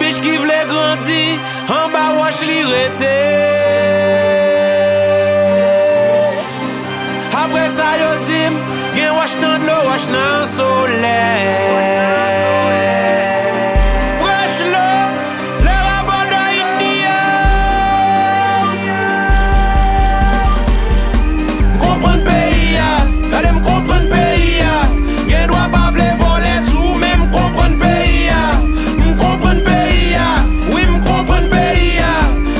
biche qui voulait grandir, en bas wash li rete. Après ça yo dim, gen wash nan de l'eau, wash nan soleil. Fresh l'eau, le rabat de Indios. M'comprendre pays ya, gade m'comprendre pays ya. Gen doit pas vle voler tout, mais m'comprendre pays ya. M'comprendre pays ya, oui m'comprendre pays ya.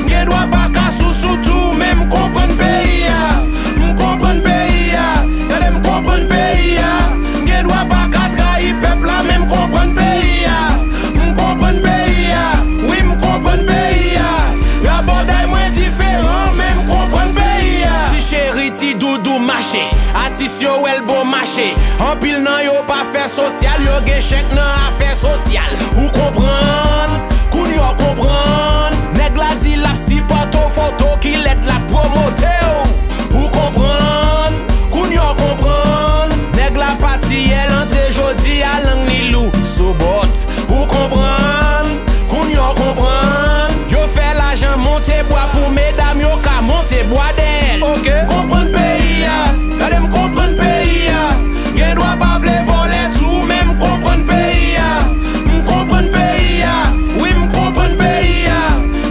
Gen doit pas cassou sous tout, mais m'comprendre pays ya. M'comprendre pays ya, gade m'comprendre pays ya. Gen doit pas trahir peuple là, mais m'comprendre pays ya. M'comprendre pays ya, oui m'comprendre pays ya. La bordel moins différent, mais m'comprendre pays ya. Ti chéri, ti doudou marché, atis yo el bon marché. En pile nan yo pas fait social, yo gen chèque nan affaire social. Ou comprendre, koun yo comprendre. Nèg la di la si poto photo qui let la promote. Ou comprendre, koun yo comprendre. Nèg la parti elle entre jodi a lang ni lou sous bot. Ou comprendre, koun yo comprendre. Yo fait l'argent monter bois pour mesdames yo ka monter bois d'elle. OK, comprendre pays ya, gade m'comprendre pays ya. Gen doit pas vle voler tout, mais m'comprendre pays ya. M'comprendre pays ya, oui m'comprendre pays ya.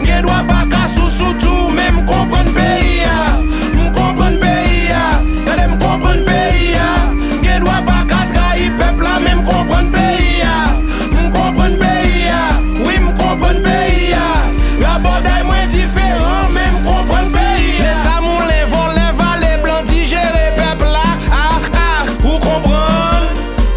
Gen doit pas cassou sous tout, mais m'comprendre pays ya. M'comprendre pays ya, gade m'comprendre pays ya. Gen doit pas trahir peuple là, mais m'comprendre pays ya. M'comprendre pays ya, oui m'comprendre pays ya. La bordel moins différent, mais m'comprendre pays ya. L'état moulin, voler, valet, blanc, digérer peuple là. Ou comprendre,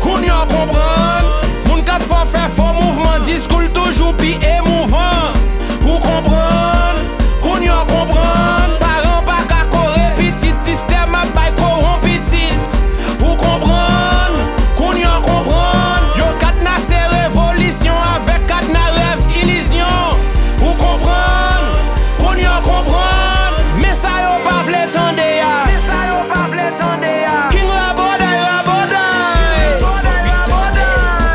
koun yo comprendre. Moun kap fò faire faux mouvement, discours toujours pi émouvant. Ou comprendre, koun yo comprendre. Parents pas ka coré petit, système a bay koron petit. Ou comprendre, koun yo comprendre. Yo katna se révolution avec katna rêve illusion. Ou comprendre, koun yo comprendre. Mais ça yo pas vle tande ya. King Rabodai,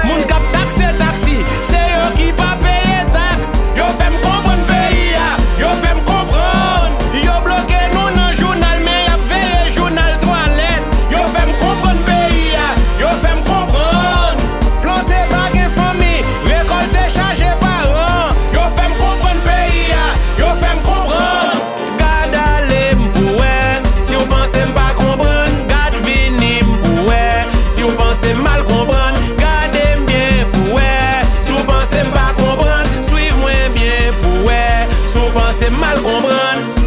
moun kap taxe taxi, c'est yo qui pas paye taxe. Yo fait m'comprendre pays ya, yo fait m'comprendre. Yo bloqué nous dans journal, mais y'a veillé journal toilette. Yo fait m'comprendre pays ya, yo fait m'comprendre. Planter bague famille, récolter charger parents. Yo fait m'comprendre pays ya, yo fait m'comprendre. Gade ale m'pouè, si vous pensez m'pas comprendre, gade vini m'pouè. Si vous pensez mal comprendre, gardez bien pouè. Si vous pensez m'pas comprendre, suivez-moi bien pouè. Si vous pensez mal comprendre.